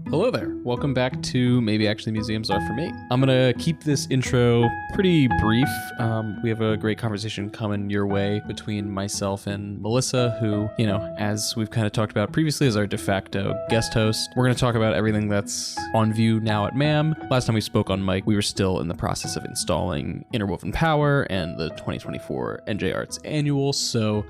Hello there. Welcome back to Maybe Actually Museums Are For Me. I'm going to keep this intro pretty brief. We have a great conversation coming your way between myself and Melissa, who, as we've kind of talked about previously, is our de facto guest host. We're going to talk about everything that's on view now at MAM. Last time we spoke on mic, we were still in the process of installing Interwoven Power and the 2024 NJ Arts Annual, so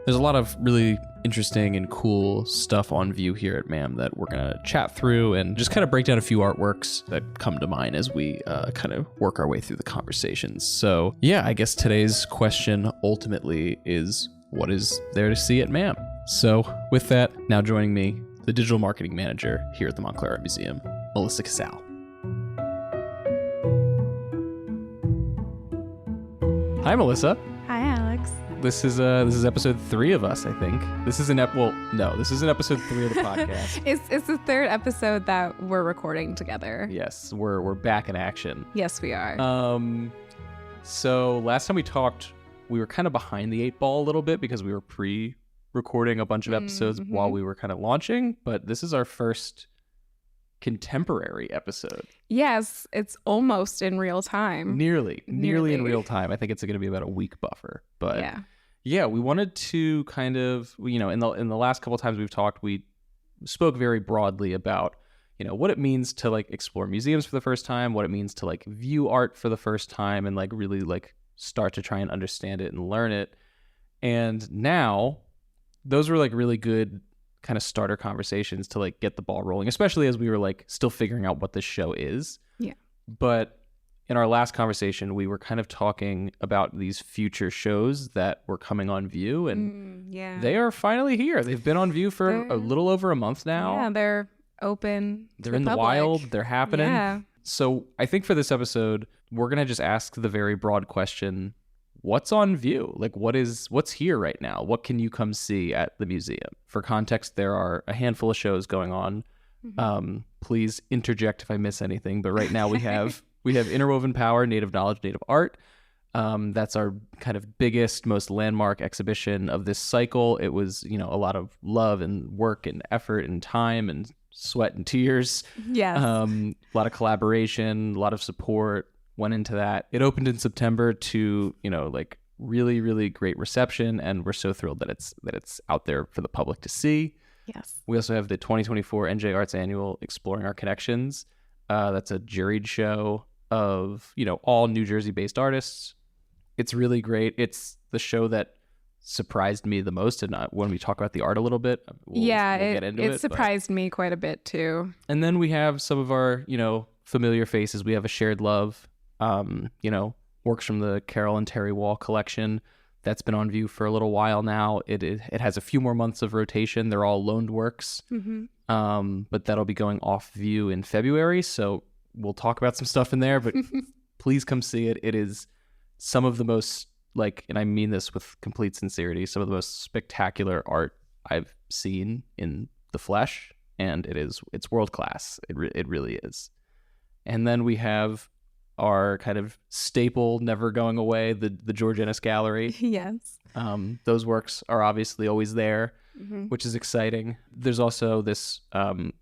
there's a lot of really interesting and cool stuff on view here at MAM that we're going to chat through and just kind of break down a few artworks that come to mind as we kind of work our way through the conversations. So yeah, I guess today's question ultimately is, what is there to see at MAM? So with that, now joining me, the digital marketing manager here at the Montclair Art Museum, Melissa Casale. Hi, Melissa. Hi, Alex. This is episode 3 of us, I think. This is this isn't episode 3 of the podcast. It's the third episode that we're recording together. Yes, we're back in action. Yes, we are. So last time we talked, we were kind of behind the 8 ball a little bit because we were pre-recording a bunch of episodes while we were kind of launching, but this is our first contemporary episode. Yes, it's almost in real time. Nearly in real time. I think it's going to be about a week buffer, but yeah, we wanted to kind of, in the last couple of times we've talked, we spoke very broadly about, what it means to like explore museums for the first time, what it means to like view art for the first time and like really like start to try and understand it and learn it. And now those were like really good kind of starter conversations to like get the ball rolling, especially as we were like still figuring out what this show is. Yeah. But in our last conversation, we were kind of talking about these future shows that were coming on view, and they are finally here. They've been on view for a little over a month now. Yeah, they're open. They're in the wild. They're happening. Yeah. So I think for this episode, we're going to just ask the very broad question, what's on view? Like what's here right now? What can you come see at the museum? For context, there are a handful of shows going on. Please interject if I miss anything. But right now we have Interwoven Power, Native Knowledge, Native Art. That's our kind of biggest, most landmark exhibition of this cycle. It was, a lot of love and work and effort and time and sweat and tears. Yes. A lot of collaboration, a lot of support went into that. It opened in September to, like really, really great reception. And we're so thrilled that it's out there for the public to see. Yes. We also have the 2024 NJ Arts Annual Exploring Our Connections. That's a juried show of, all New Jersey-based artists. It's really great. It's the show that surprised me the most. And when we talk about the art a little bit, we'll get into it. It surprised me quite a bit too. And then we have some of our, familiar faces. We have A Shared Love, works from the Carol and Terry Wall collection. That's been on view for a little while now. It has a few more months of rotation. They're all loaned works. But that'll be going off view in February. So we'll talk about some stuff in there, but please come see it. It is some of the most, and I mean this with complete sincerity, some of the most spectacular art I've seen in the flesh. And it's world class. It really is. And then we have our kind of staple, never going away, the George Ennis Gallery. Yes. Those works are obviously always there, which is exciting. There's also this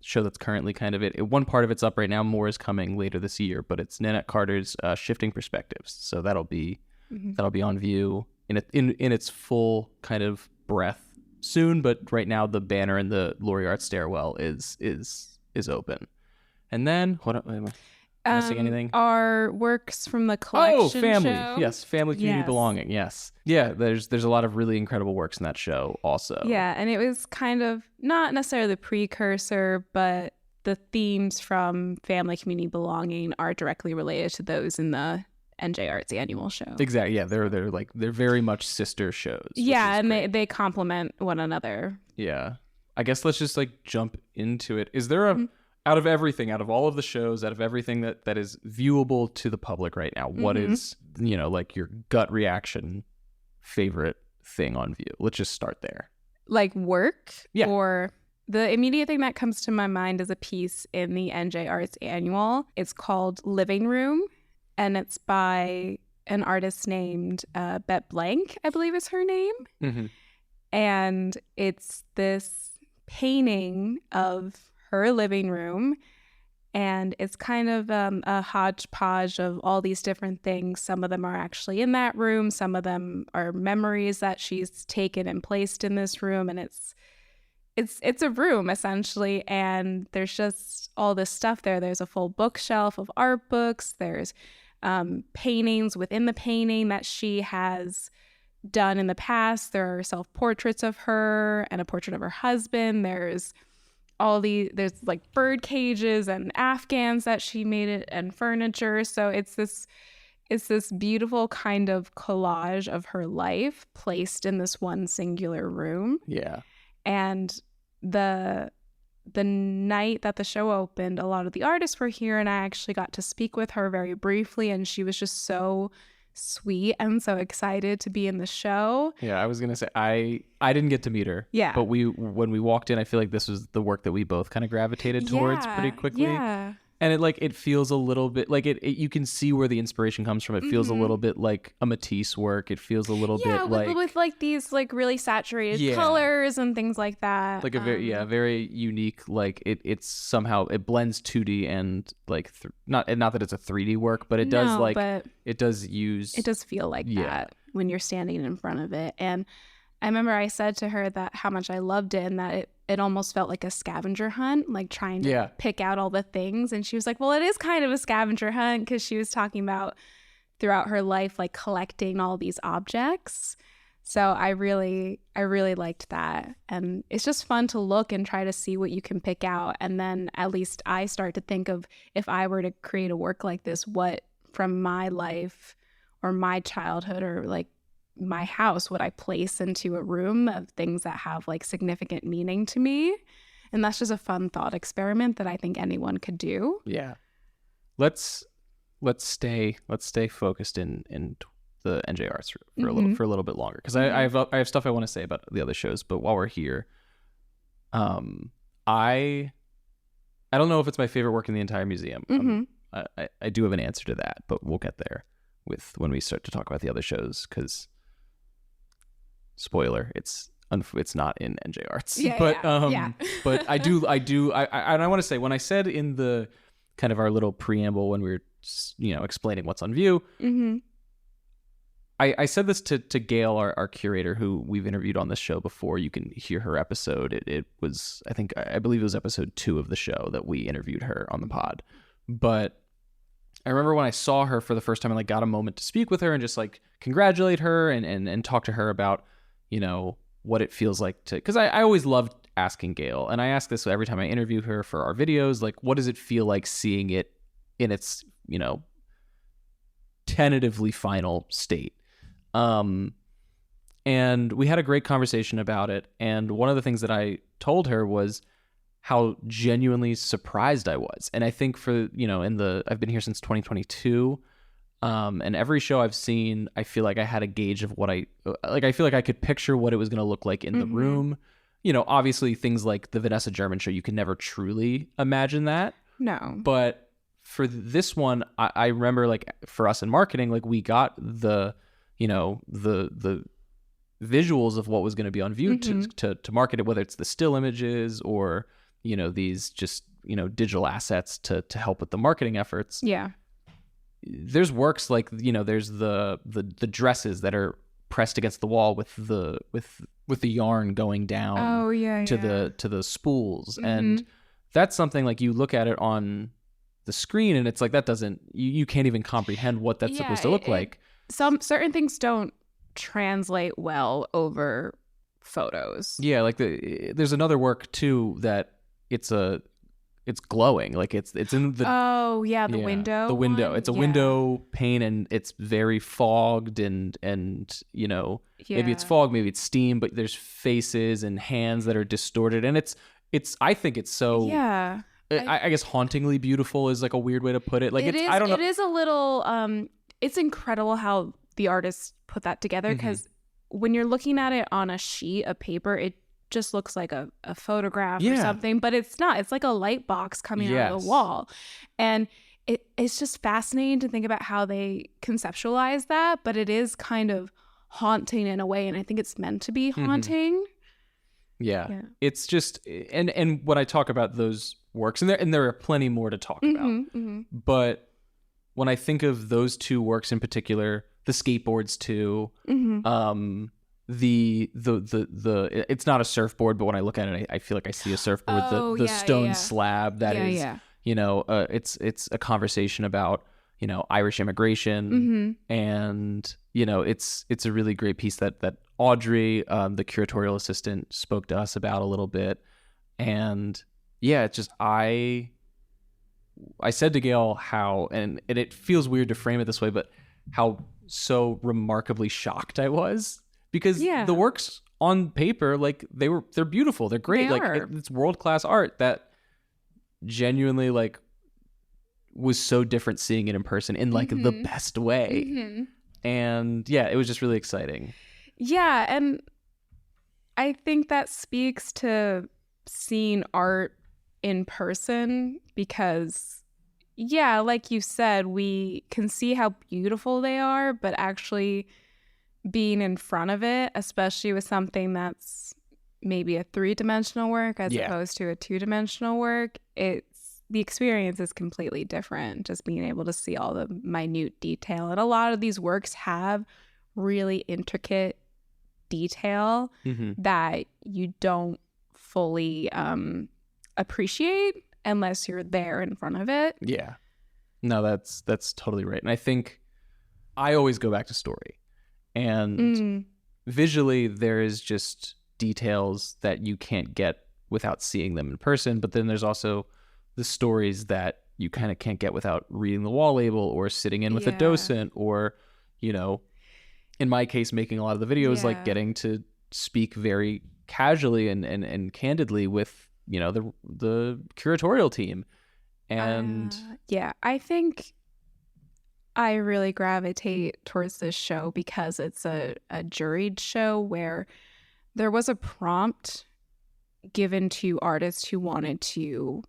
show that's currently kind of one part of it's up right now. More is coming later this year, but it's Nanette Carter's Shifting Perspectives. So that'll be on view in its full kind of breadth soon. But right now, the banner in the Laurie Art Stairwell is open. And then missing anything? Our works from the collection family. show. Yes, family, community, belonging. Yes. Yeah, there's a lot of really incredible works in that show also. Yeah, and it was kind of not necessarily the precursor, but the themes from family, community, belonging are directly related to those in the NJ Arts Annual show. Exactly. Yeah, they're very much sister shows. Yeah, and they complement one another. Yeah. I guess let's just jump into it. Is there out of all of the shows, out of everything that is viewable to the public right now, what is, your gut reaction favorite thing on view? Let's just start there. Like work? Yeah. Or the immediate thing that comes to my mind is a piece in the NJ Arts Annual. It's called Living Room, and it's by an artist named Bet Blank, I believe is her name. And it's this painting of her living room. And it's kind of a hodgepodge of all these different things. Some of them are actually in that room. Some of them are memories that she's taken and placed in this room. And it's a room essentially. And there's just all this stuff there. There's a full bookshelf of art books. There's paintings within the painting that she has done in the past. There are self-portraits of her and a portrait of her husband. There's like bird cages and Afghans that she made it and furniture. So it's this beautiful kind of collage of her life placed in this one singular room. Yeah. And the night that the show opened, a lot of the artists were here, and I actually got to speak with her very briefly, and she was just so sweet and so excited to be in the show. Yeah, I was gonna say I didn't get to meet her. Yeah. But when we walked in, I feel like this was the work that we both kind of gravitated towards pretty quickly. Yeah. And it feels a little bit like it you can see where the inspiration comes from. It feels a little bit like a Matisse work. It feels a little bit like with like these like really saturated colors and things like that. Like a very unique, like it's somehow it blends 2D and like not that it's a 3D work, but it does it does feel like that when you're standing in front of it. And I remember I said to her that how much I loved it and that it almost felt like a scavenger hunt, like trying to pick out all the things. And she was like, well, it is kind of a scavenger hunt, because she was talking about throughout her life, like collecting all these objects. So I really liked that. And it's just fun to look and try to see what you can pick out. And then at least I start to think of, if I were to create a work like this, what from my life or my childhood or like my house would I place into a room of things that have like significant meaning to me. And that's just a fun thought experiment that I think anyone could do. Yeah. Let's stay focused in the NJ Arts for a little bit longer, because I have stuff I want to say about the other shows, but while we're here, I don't know if it's my favorite work in the entire museum. I do have an answer to that, but we'll get there when we start to talk about the other shows, because spoiler, it's not in NJ Arts. But I want to say, when I said in the kind of our little preamble when we were explaining what's on view, I said this to Gail, our curator, who we've interviewed on this show before. You can hear her episode. It was, I believe it was episode 2 of the show that we interviewed her on the pod. But I remember when I saw her for the first time and like got a moment to speak with her and just like congratulate her and talk to her about, what it feels like to, because I always loved asking Gail, and I ask this every time I interview her for our videos, like, what does it feel like seeing it in its, tentatively final state? And we had a great conversation about it. And one of the things that I told her was how genuinely surprised I was. And I think for, I've been here since 2022. And every show I've seen, I feel like I had a gauge of what I feel like I could picture what it was going to look like in the room. Obviously things like the Vanessa German show, you can never truly imagine that. No. But for this one, I remember, like, for us in marketing, like, we got the visuals of what was going to be on view to market it, whether it's the still images or, these just, digital assets to help with the marketing efforts. Yeah. There's works like, there's the dresses that are pressed against the wall with the yarn going down to the spools. And that's something, like, you look at it on the screen and it's like, that doesn't, you can't even comprehend what that's supposed to look like. Some certain things don't translate well over photos. Yeah, like there's another work too that it's glowing, like it's in the window. The window. It's a window pane, and it's very fogged and maybe it's fog, maybe it's steam, but there's faces and hands that are distorted, and it's I think it's so I guess hauntingly beautiful is like a weird way to put it. Like it is a little it's incredible how the artists put that together, because when you're looking at it on a sheet of paper, it just looks like a photograph or something, but it's not. It's like a light box coming out of the wall. And it's just fascinating to think about how they conceptualize that, but it is kind of haunting in a way, and I think it's meant to be haunting. Yeah. It's just, and when I talk about those works, and there are plenty more to talk about. But when I think of those two works in particular, the skateboards too, the it's not a surfboard, but when I look at it, I feel like I see a surfboard. The stone slab that is, you know, it's a conversation about, you know, Irish immigration, and you know, it's a really great piece that Audrey, the curatorial assistant, spoke to us about a little bit. And yeah, it's just I said to Gail how, and it feels weird to frame it this way, but how so remarkably shocked I was, because the works on paper, like they're beautiful, they're great, it's world-class art that genuinely like was so different seeing it in person in like the best way. And yeah, it was just really exciting. Yeah, and I think that speaks to seeing art in person, because yeah, like you said, we can see how beautiful they are, but actually being in front of it, especially with something that's maybe a 3-dimensional work as opposed to a 2-dimensional work, the experience is completely different, just being able to see all the minute detail. And a lot of these works have really intricate detail that you don't fully appreciate unless you're there in front of it. Yeah. No, that's totally right. And I think I always go back to story. And visually, there is just details that you can't get without seeing them in person. But then there's also the stories that you kind of can't get without reading the wall label or sitting in with a docent, or, you know, in my case, making a lot of the videos, like getting to speak very casually and candidly with, you know, the curatorial team. And I think I really gravitate towards this show because it's a juried show where there was a prompt given to artists who wanted to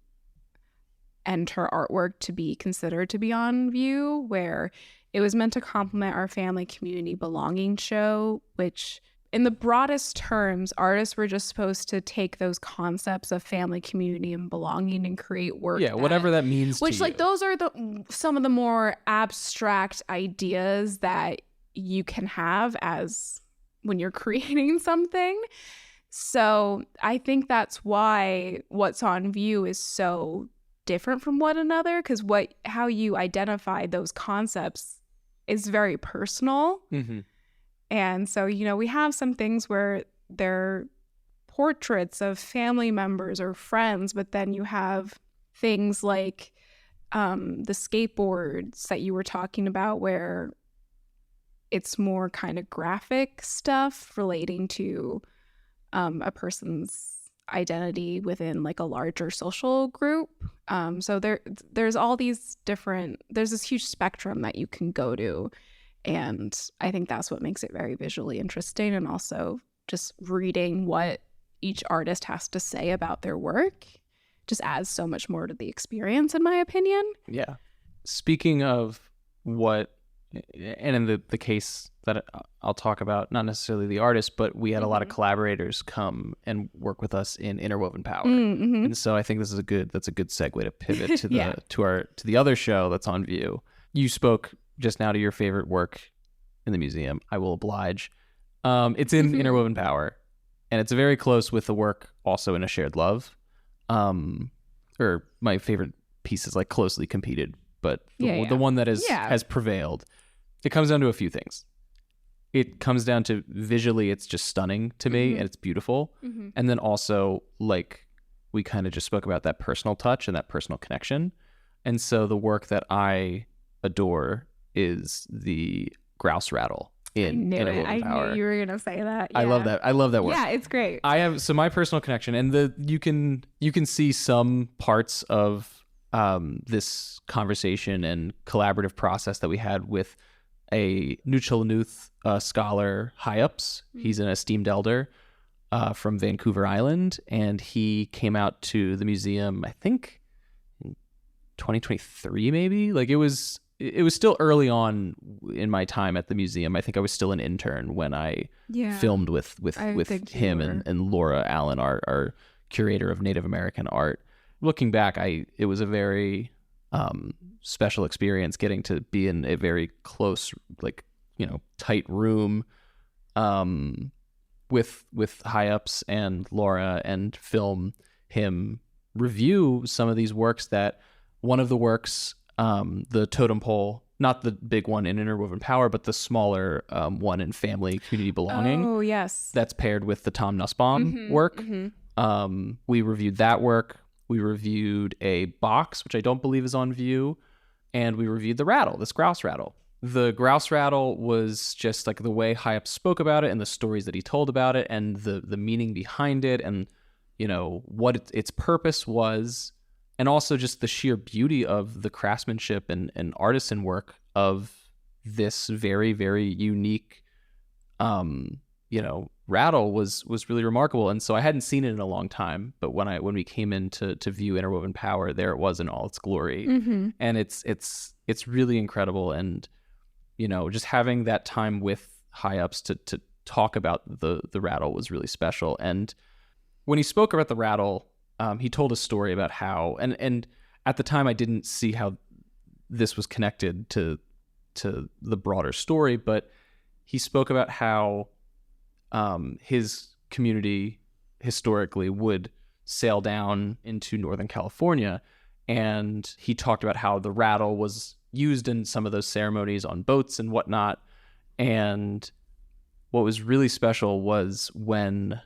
enter artwork to be considered to be on view, where it was meant to complement our family community belonging show, which in the broadest terms, artists were just supposed to take those concepts of family, community, and belonging and create work. Yeah, whatever that means to you. Which, like, those are some of the more abstract ideas that you can have as when you're creating something. So I think that's why what's on view is so different from one another, because how you identify those concepts is very personal. And so, you know, we have some things where they're portraits of family members or friends, but then you have things like the skateboards that you were talking about, where it's more kind of graphic stuff relating to a person's identity within like a larger social group. So there's all these different, there's this huge spectrum that you can go to. And I think that's what makes it very visually interesting. And also just reading what each artist has to say about their work just adds so much more to the experience, in my opinion. Yeah. Speaking of what, and in the case that I'll talk about, not necessarily the artist, but we had a lot of collaborators come and work with us in Interwoven Power. And so I think that's a good segue to pivot to the other show that's on view. You spoke just now to your favorite work in the museum. I will oblige. It's in Interwoven Power, and it's very close with the work also in A Shared Love. Or my favorite piece is like closely competed, but the one that has prevailed. It comes down to a few things. It comes down to visually, it's just stunning to me, and it's beautiful. And then also, like we kind of just spoke about, that personal touch and that personal connection. And so the work that I adore is the grouse rattle in Interwoven Power. I knew you were gonna say that. Yeah. I love that work. Yeah, it's great. I have my personal connection, and you can see some parts of this conversation and collaborative process that we had with a Nutchalnuth scholar high ups. He's an esteemed elder from Vancouver Island, and he came out to the museum, I think in 2023 maybe. Like it was still early on in my time at the museum. I think I was still an intern when I filmed with him and Laura Allen, our curator of Native American art. looking back, it was a very special experience getting to be in a very close, like, tight room with high ups and Laura, and film him review some of these works. That one of the works, the totem pole, not the big one in Interwoven Power, but the smaller one in Family Community Belonging. Oh, yes. That's paired with the Tom Nussbaum work. We reviewed that work. We reviewed a box, which I don't believe is on view. And we reviewed the rattle, this grouse rattle. The grouse rattle was just like the way high up spoke about it, and the stories that he told about it, and the meaning behind it, and what its purpose was, and also just the sheer beauty of the craftsmanship and artisan work of this very, very unique rattle was really remarkable. And so I hadn't seen it in a long time, but when we came in to view Interwoven Power, there it was in all its glory. And it's really incredible. And just having that time with high ups to talk about the rattle was really special. And when he spoke about the rattle, he told a story about how, and at the time I didn't see how this was connected to the broader story, but he spoke about how his community historically would sail down into Northern California, and he talked about how the rattle was used in some of those ceremonies on boats and whatnot. And what was really special was when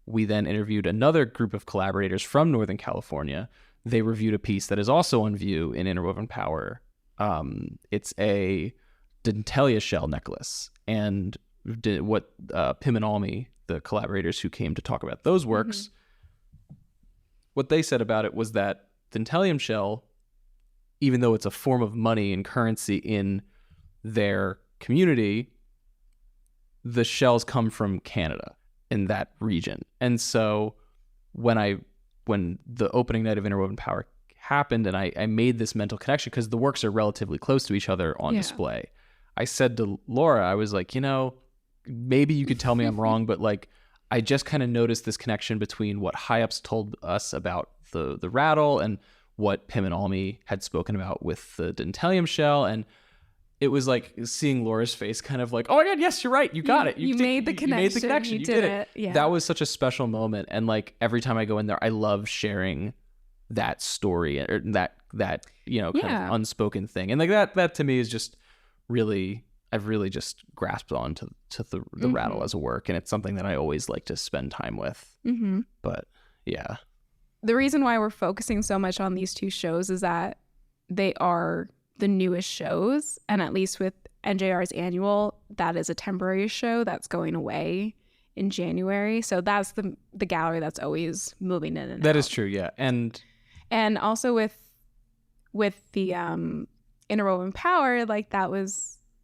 we then interviewed another group of collaborators from Northern California. They reviewed a piece that is also on view in Interwoven Power. It's a dentalia shell necklace. And what Pim and Almy, the collaborators who came to talk about those works, what they said about it was that dentalium shell, even though it's a form of money and currency in their community, the shells come from Canada in that region. And so when the opening night of Interwoven Power happened, and I made this mental connection because the works are relatively close to each other on display, I said to Laura, I was like, maybe you could tell me I'm wrong, but like, I just kind of noticed this connection between what high ups told us about the rattle and what Pim and Almy had spoken about with the dentalium shell. And it was like seeing Laura's face kind of like, oh my God, yes, you're right. You got it. You made the connection. You made the connection. You did it. Yeah. That was such a special moment. And like every time I go in there, I love sharing that story or that kind of unspoken thing. And like that to me is just really, I've really just grasped on to the rattle as a work. And it's something that I always like to spend time with. But yeah. The reason why we're focusing so much on these two shows is that they are the newest shows, and at least with NJR's annual, that is a temporary show that's going away in January. So that's the gallery that's always moving in and out. That is true, yeah. And also with the Interwoven Power, like that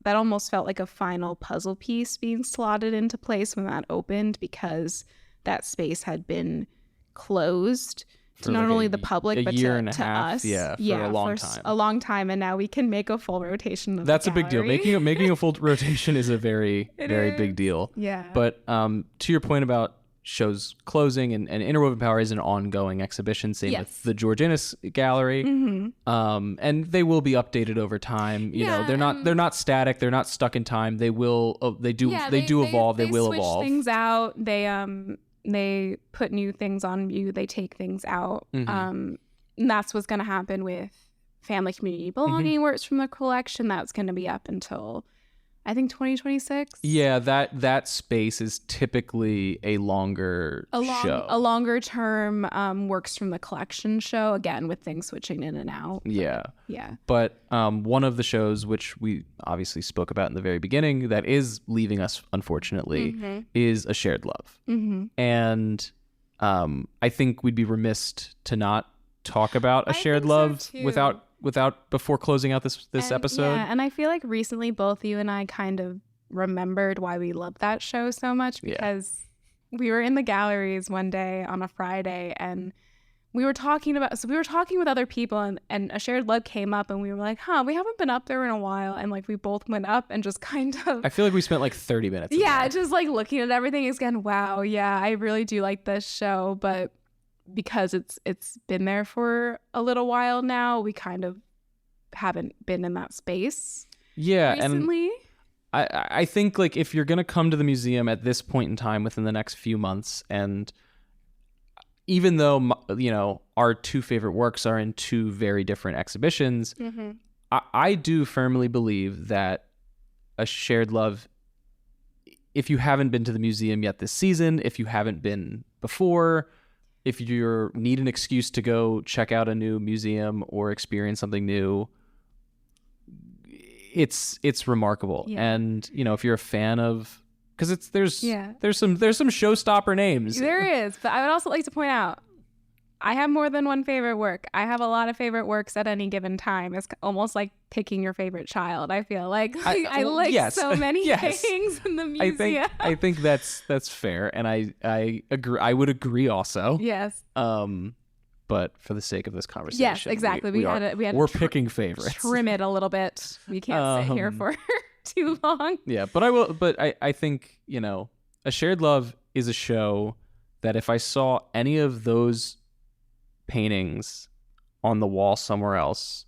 almost felt like a final puzzle piece being slotted into place when that opened, because that space had been closed to not only the public but to us. For a long time. A long time, and now we can make a full rotation of That's the a big deal. Making a full rotation is a very big deal. Yeah. But to your point about shows closing, and Interwoven Power is an ongoing exhibition, same with the George Innes Gallery. And they will be updated over time. You know, they're not static, they're not stuck in time. They will they do evolve, they will evolve. They switch things out. They put new things on view. They take things out. And that's what's going to happen with Family Community Belonging works from the collection. That's going to be up until, I think, 2026. Yeah, that space is typically a longer show. A longer term works from the collection show, again, with things switching in and out. Yeah. Yeah. But one of the shows, which we obviously spoke about in the very beginning, that is leaving us, unfortunately, is A Shared Love. And I think we'd be remiss to not talk about A Shared Love without before closing out this episode. Yeah, and I feel like recently both you and I kind of remembered why we loved that show so much, because we were in the galleries one day on a Friday, and we were talking with other people, and A Shared Love came up, and we were like, we haven't been up there in a while, and like we both went up and just kind of, I feel like we spent like 30 minutes just like looking at everything again. Wow, yeah, I really do like this show, but because it's been there for a little while now, we kind of haven't been in that space recently. And I think like if you're going to come to the museum at this point in time within the next few months, and even though, you know, our two favorite works are in two very different exhibitions, I do firmly believe that A Shared Love, if you haven't been to the museum yet this season, if you haven't been before, if you need an excuse to go check out a new museum or experience something new, it's remarkable. And, you know, if you're a fan of, because there's some showstopper names. There is, but I would also like to point out, I have more than one favorite work. I have a lot of favorite works at any given time. It's almost like picking your favorite child. I feel like I like so many things in the museum. I think that's fair, and I agree. I would agree also. Yes. But for the sake of this conversation, yes, exactly. We're picking favorites. Trim it a little bit. We can't sit here for too long. Yeah, but I think, you know, A Shared Love is a show that if I saw any of those paintings on the wall somewhere else,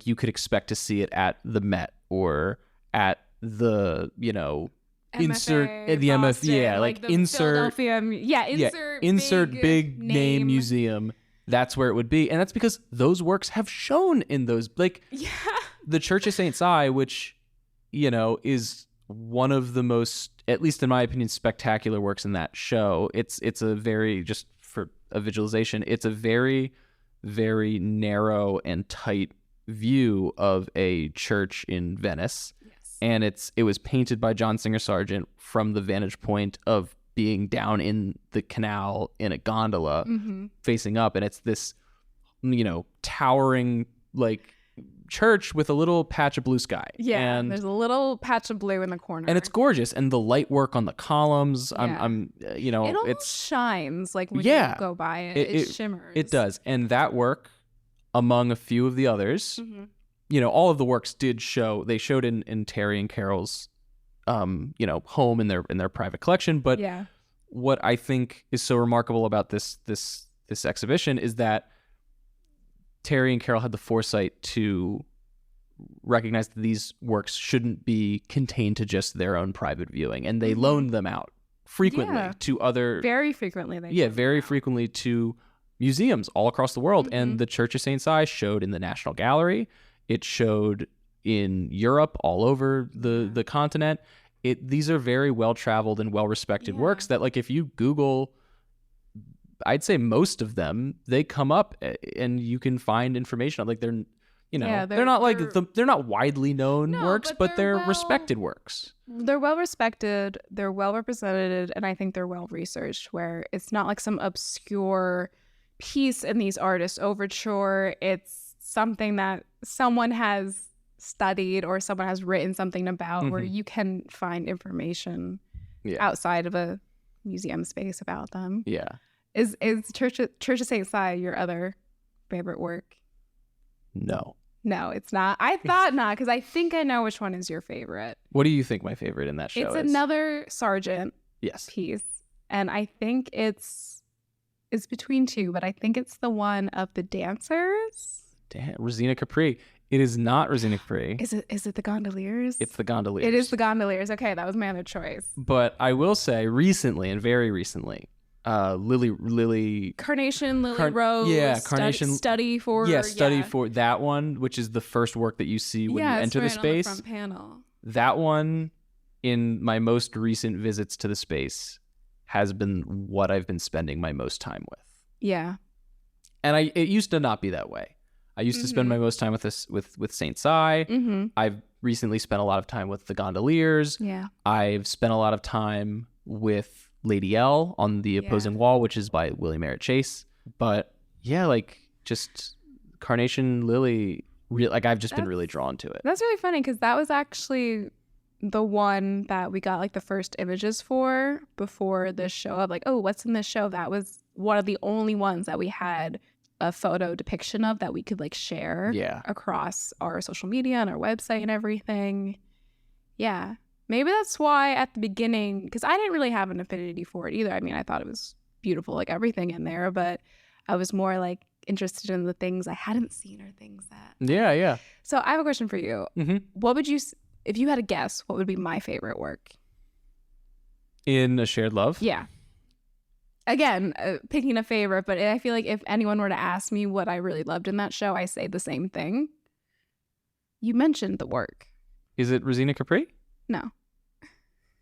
you could expect to see it at the Met or at the, you know, MFA, insert the Boston, MF, like insert insert big name museum. That's where it would be, and that's because those works have shown in those, like the Church of St. Cy, which, you know, is one of the most, at least in my opinion, spectacular works in that show. It's a very, just for a visualization, it's a very, very narrow and tight view of a church in Venice. Yes. And it was painted by John Singer Sargent from the vantage point of being down in the canal in a gondola facing up, and it's this, you know, towering like church with a little patch of blue sky. Yeah, and there's a little patch of blue in the corner, and it's gorgeous, and the light work on the columns. Yeah. I'm you know, it almost it's shines like when you go by it. It shimmers. It does, and that work, among a few of the others, you know, all of the works did show. They showed in Terry and Carol's, you know, home in their private collection. But what I think is so remarkable about this exhibition is that Terry and Carol had the foresight to recognize that these works shouldn't be contained to just their own private viewing, and they loaned them out frequently to other very frequently frequently to museums all across the world. And the Church of St. Cy showed in the National Gallery. It showed in Europe, all over the continent. These are very well-traveled and well-respected works that, like, if you Google, I'd say most of them, they come up and you can find information on, like, they're, you know, they're not widely known works, but they're respected works. They're well-respected, they're well-represented, and I think they're well-researched, where it's not like some obscure piece in these artists' overture. It's something that someone has studied or someone has written something about, where you can find information outside of a museum space about them. Yeah. Is Church of St. Cy your other favorite work? No, it's not. I thought not, because I think I know which one is your favorite. What do you think my favorite in that show is? It's another Sargent piece, and I think it's between two, but I think it's the one of the dancers. Rosina Capri. It is not Rosina Capri. Is it the gondoliers? It's the gondoliers. It is the gondoliers. Okay, that was my other choice. But I will say, recently, and very recently, Lily Carnation Lily Rose. Carnation study for for that one, which is the first work that you see when you enter the space. On the front panel. That one, in my most recent visits to the space, has been what I've been spending my most time with. Yeah. And it used to not be that way. I used to spend my most time with St. Cy. I've recently spent a lot of time with the gondoliers. Yeah. I've spent a lot of time with Lady L on the opposing wall, which is by Willie Merritt Chase. But yeah, like, just Carnation Lily, I've just been really drawn to it. That's really funny, because that was actually the one that we got like the first images for before the show of, like, oh, what's in this show? That was one of the only ones that we had a photo depiction of that we could like share across our social media and our website and everything. Yeah. Maybe that's why at the beginning, because I didn't really have an affinity for it either. I mean, I thought it was beautiful, like everything in there, but I was more like interested in the things I hadn't seen or things that. Yeah. So I have a question for you. Mm-hmm. What would you, if you had a guess, what would be my favorite work? In A Shared Love? Yeah. Again, picking a favorite, but I feel like if anyone were to ask me what I really loved in that show, I say the same thing. You mentioned the work. Is it Rosina Capri? No.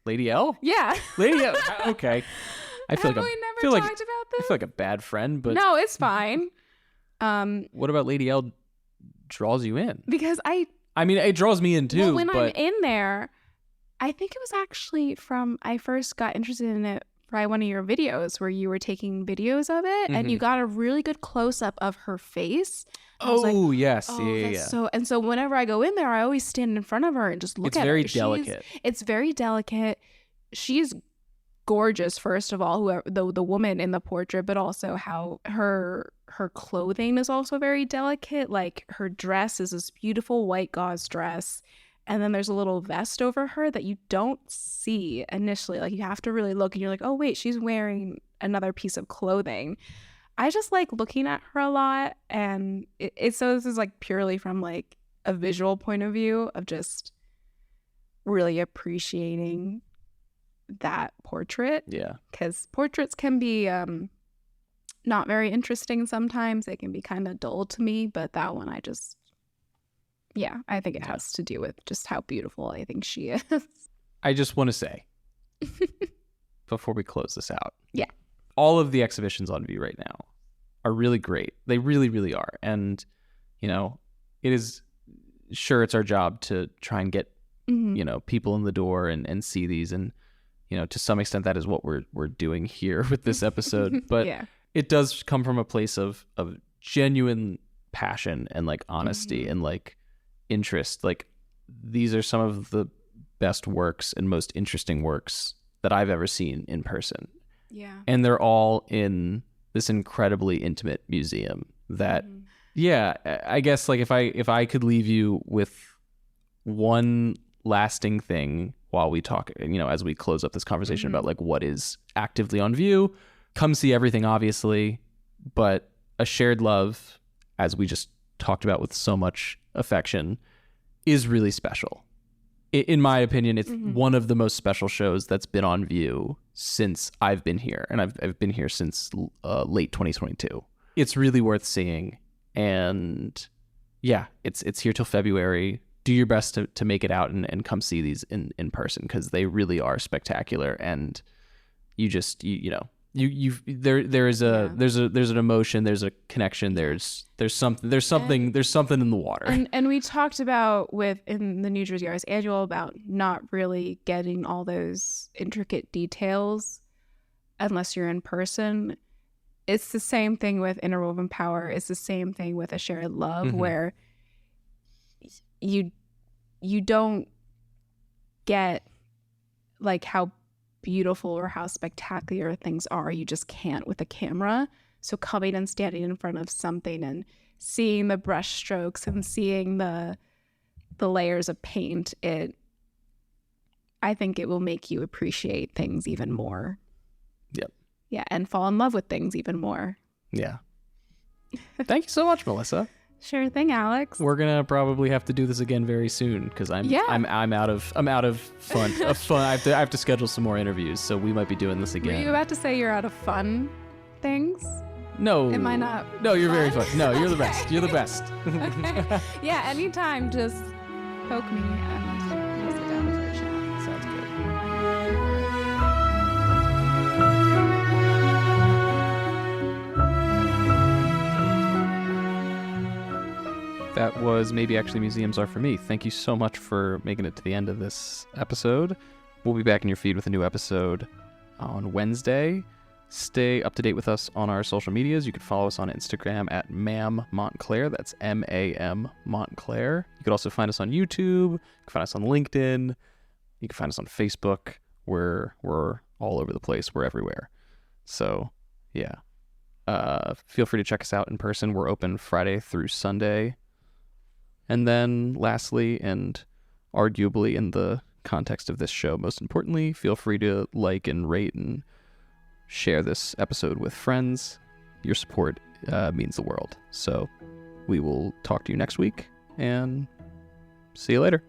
Lady L? Yeah. Lady L. Okay. I feel Have like we never talked about this? I feel like a bad friend, but No, it's fine. What about Lady L draws you in? Because I mean, it draws me in too. Well, when but... I'm in there, I think it was actually from I first got interested in it by one of your videos where you were taking videos of it and you got a really good close up of her face. Oh, yes. Oh, yeah. So whenever I go in there, I always stand in front of her and just look at her. It's very delicate. It's very delicate. She's gorgeous, first of all, whoever the woman in the portrait, but also how her clothing is also very delicate. Like her dress is this beautiful white gauze dress. And then there's a little vest over her that you don't see initially. Like you have to really look and you're like, oh, wait, she's wearing another piece of clothing. I just like looking at her a lot. And so this is like purely from like a visual point of view of just really appreciating that portrait. Yeah. Because portraits can be not very interesting sometimes. They can be kind of dull to me. But that one I think it has to do with just how beautiful I think she is. I just want to say, before we close this out, yeah, all of the exhibitions on view right now are really great. They really, really are. And, it's our job to try and get, people in the door and see these. And, to some extent, that is what we're doing here with this episode. But it does come from a place of genuine passion and like honesty and like interest. Like these are some of the best works and most interesting works that I've ever seen in person. Yeah. And they're all in this incredibly intimate museum that I guess like if I could leave you with one lasting thing while we talk, as we close up this conversation about like what is actively on view, come see everything obviously, but A Shared Love, as we just talked about with so much affection, is really special. In my opinion, it's one of the most special shows that's been on view since I've been here, and I've been here since late 2022. It's really worth seeing, and it's here till February. Do your best to make it out and come see these in person, because they really are spectacular, and you just there's an emotion, there's a connection, there's something in the water. And we talked about in the New Jersey Arts Annual about not really getting all those intricate details unless you're in person. It's the same thing with Interwoven Power. It's the same thing with A Shared Love, where you don't get like how beautiful or how spectacular things are. You just can't with a camera. So coming and standing in front of something and seeing the brush strokes and seeing the layers of paint, I think it will make you appreciate things even more. Yep. Yeah, and fall in love with things even more. Yeah. Thank you so much, Melissa. Sure thing, Alex. We're gonna probably have to do this again very soon because I'm out of fun. I have to schedule some more interviews, so we might be doing this again. Were you about to say you're out of fun things? No. Am I not? No, you're very fun. No, you're the best. You're the best. Okay. Yeah, anytime, just poke me and we'll sit down for a chat. Sounds good. That was Maybe Actually Museums Are For Me. Thank you so much for making it to the end of this episode. We'll be back in your feed with a new episode on Wednesday. Stay up to date with us on our social medias. You can follow us on Instagram at MAM Montclair. That's MAM Montclair. You can also find us on YouTube. You can find us on LinkedIn. You can find us on Facebook. We're all over the place. We're everywhere. So, yeah. Feel free to check us out in person. We're open Friday through Sunday. And then lastly, and arguably in the context of this show, most importantly, feel free to like and rate and share this episode with friends. Your support means the world. So we will talk to you next week, and see you later.